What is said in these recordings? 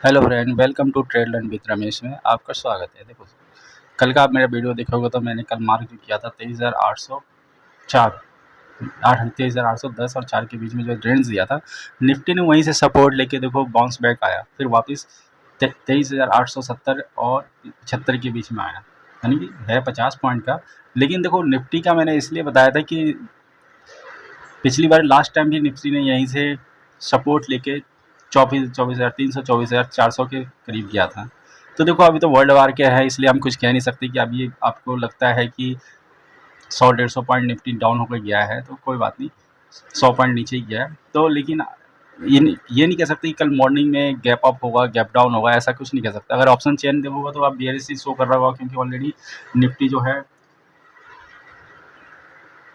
Hello friend, welcome to trade learn with Ramesh में आपका स्वागत है। देखो, कल का आप मेरा वीडियो देखोगे तो मैंने कल मार्क जो किया था 23,804 23,810 और 4 के बीच में जो रेंज दिया था, निफ्टी ने वहीं से सपोर्ट लेके देखो बाउंस बैक आया, फिर वापस 23,870 और 75 के बीच में आया, यानी कि है 50 पॉइंट का। लेकिन देखो निफ्टी का मैंने इसलिए बताया था कि पिछली बार लास्ट टाइम भी निफ्टी ने यहीं से सपोर्ट लेके 24,300 24,400 के करीब गया था। तो देखो अभी तो वर्ल्ड वार के है, इसलिए हम कुछ कह नहीं सकते कि अभी आपको लगता है कि 100-150 पॉइंट निफ्टी डाउन होकर गया है तो कोई बात नहीं, 100 पॉइंट नीचे ही गया है तो। लेकिन ये नहीं कह सकते कि कल मॉर्निंग में गैप अप होगा, गैप डाउन होगा, ऐसा कुछ नहीं कह सकता। अगर ऑप्शन चेन देखोगे तो आप बेयरिश शो कर रहा होगा, क्योंकि ऑलरेडी निफ्टी जो है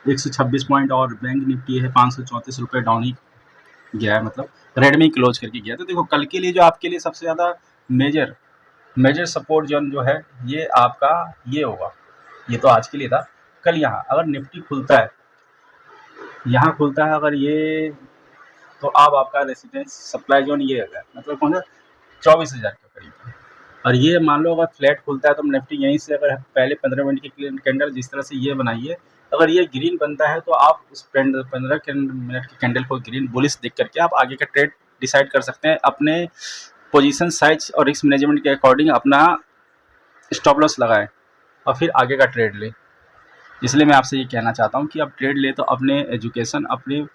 126 पॉइंट और बैंक निफ्टी है 534 रुपये डाउन ही गया है, मतलब रेडमी क्लोज करके गया। तो देखो कल के लिए जो आपके लिए सबसे ज़्यादा मेजर मेजर सपोर्ट जोन जो है ये आपका ये होगा। ये तो आज के लिए था। कल यहाँ अगर निफ्टी खुलता है, यहाँ खुलता है अगर ये, तो अब आपका रेसिडेंस सप्लाई जोन ये है, मतलब कौन सा 24,000 के करीब। और ये मान लो अगर फ्लैट खुलता है तो निफ्टी यहीं से अगर पहले 15 मिनट की कैंडल जिस तरह से ये बनाइए, अगर ये ग्रीन बनता है तो आप उस 15 मिनट की कैंडल को ग्रीन बुलिश देख करके आप आगे का ट्रेड डिसाइड कर सकते हैं। अपने पोजीशन साइज और रिस्क मैनेजमेंट के अकॉर्डिंग अपना स्टॉप लॉस लगाएं और फिर आगे का ट्रेड लें। इसलिए मैं आपसे ये कहना चाहता हूँ कि आप ट्रेड ले तो अपने एजुकेशन, अपने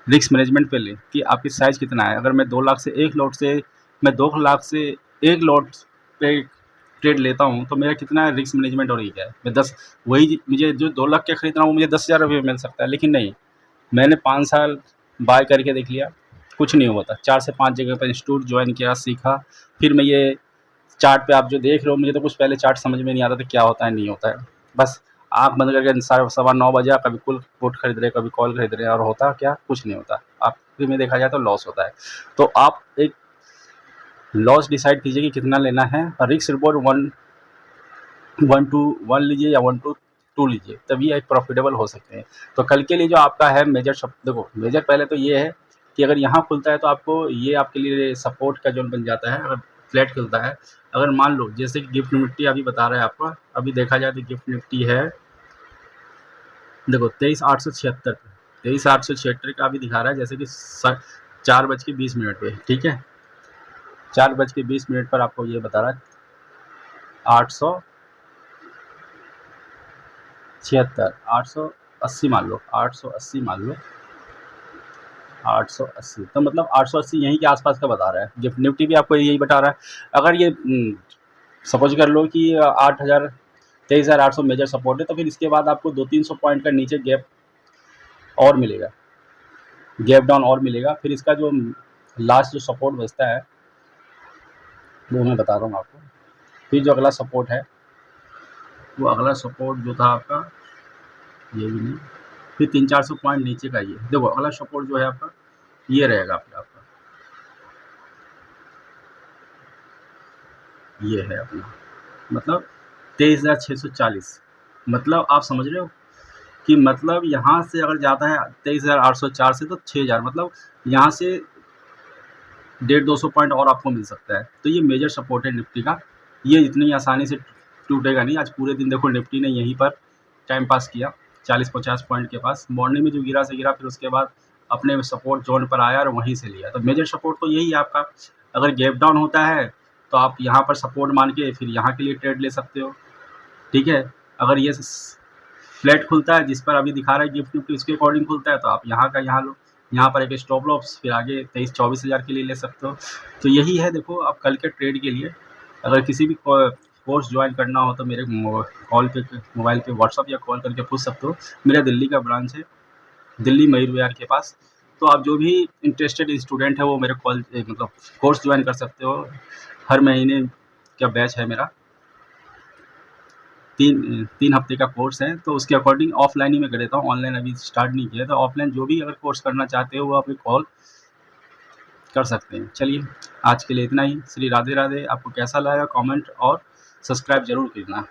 रिस्क मैनेजमेंट पे लें कि आपकी साइज़ कितना है। अगर मैं 2 लाख से 1 लॉट से मैं 2 लाख से 1 लॉट पे ट्रेड लेता हूँ तो मेरा कितना रिस्क मैनेजमेंट हो रही है। मैं 10 वही मुझे जो 2 लाख के खरीद रहा हूँ मुझे 10,000 रुपये मिल सकता है, लेकिन नहीं, मैंने 5 साल बाय करके देख लिया, कुछ नहीं हुआ था। 4 से 5 जगह पर इंस्टीट्यूट ज्वाइन किया, सीखा, फिर मैं ये चार्ट पे आप जो देख रहे हो, मुझे तो कुछ पहले चार्ट समझ में नहीं आता था क्या होता है नहीं होता है। बस आँख बंद करके साढ़े 9:15 बजा, कभी पुट खरीद रहे, कभी कॉल खरीद रहे, और होता क्या, कुछ नहीं होता। आखिर में देखा जाए तो लॉस होता है। तो आप एक लॉस डिसाइड कीजिए कि कितना लेना है, और रिस्क रिवॉर्ड 1 टू 1 लीजिए या 1 टू 2 लीजिए, तभी एक प्रॉफिटेबल हो सकते हैं। तो कल के लिए जो आपका है मेजर देखो मेजर पहले तो ये है कि अगर यहाँ खुलता है तो आपको ये आपके लिए सपोर्ट का जोन बन जाता है। अगर फ्लैट खुलता है, अगर मान लो जैसे कि गिफ्ट निफ्टी अभी बता रहा है आपका, अभी देखा जाए तो गिफ्ट निफ्टी है, देखो 23,876 23,876 का अभी दिखा रहा है, जैसे कि 4:20 पे, ठीक है, 4:20 पर आपको ये बता रहा है 876, 880 मान लो, 880 मान लो, 880 तो मतलब 880 यहीं के आसपास का बता रहा है। गिफ्ट निफ्टी भी आपको यही बता रहा है। अगर ये सपोज कर लो कि 8,000 23,800 मेजर सपोर्ट है, तो फिर इसके बाद आपको 200-300 पॉइंट का नीचे गैप और मिलेगा, गैप डाउन और मिलेगा। फिर इसका जो लास्ट जो सपोर्ट बचता है वो मैं बता रहा हूँ आपको। फिर जो अगला सपोर्ट है, वो अगला सपोर्ट जो था आपका, ये भी नहीं, फिर 300-400 पॉइंट नीचे का ये देखो अगला सपोर्ट जो है आपका ये रहेगा। आपका ये है अपना, मतलब 23,640, मतलब आप समझ रहे हो कि मतलब यहाँ से अगर जाता है 23,804 से तो 6,000, मतलब यहाँ से 150-200 पॉइंट और आपको मिल सकता है। तो ये मेजर सपोर्ट है निफ्टी का, ये इतनी आसानी से टूटेगा नहीं। आज पूरे दिन देखो निफ्टी ने यहीं पर टाइम पास किया 40-50 पॉइंट के पास। मॉर्निंग में जो गिरा से गिरा, फिर उसके बाद अपने सपोर्ट जोन पर आया और वहीं से लिया। तो मेजर सपोर्ट तो यही है आपका। अगर गैप डाउन होता है तो आप यहाँ पर सपोर्ट मान के फिर यहाँ के लिए ट्रेड ले सकते हो, ठीक है। अगर ये फ्लैट खुलता है जिस पर अभी दिखा रहा है गिफ्ट निफ्टी, उसके अकॉर्डिंग खुलता है तो आप यहाँ का यहाँ लो, यहाँ पर एक स्टॉप लॉस, फिर आगे 23-24 हज़ार के लिए ले सकते हो। तो यही है। देखो आप कल के ट्रेड के लिए अगर किसी भी कोर्स ज्वाइन करना हो तो मेरे कॉल पे, मोबाइल पे व्हाट्सअप या कॉल करके पूछ सकते हो। मेरा दिल्ली का ब्रांच है, दिल्ली मयूर विहार के पास। तो आप जो भी इंटरेस्टेड स्टूडेंट है वो मेरे कॉल मतलब कोर्स ज्वाइन कर सकते हो। हर महीने का बैच है मेरा, 3 हफ्ते का कोर्स है। तो उसके अकॉर्डिंग ऑफलाइन ही मैं कर देता हूँ, ऑनलाइन अभी स्टार्ट नहीं किया। तो ऑफलाइन जो भी अगर कोर्स करना चाहते हो वो आप कॉल कर सकते हैं। चलिए आज के लिए इतना ही। श्री राधे राधे। आपको कैसा लगा कमेंट और सब्सक्राइब जरूर करना।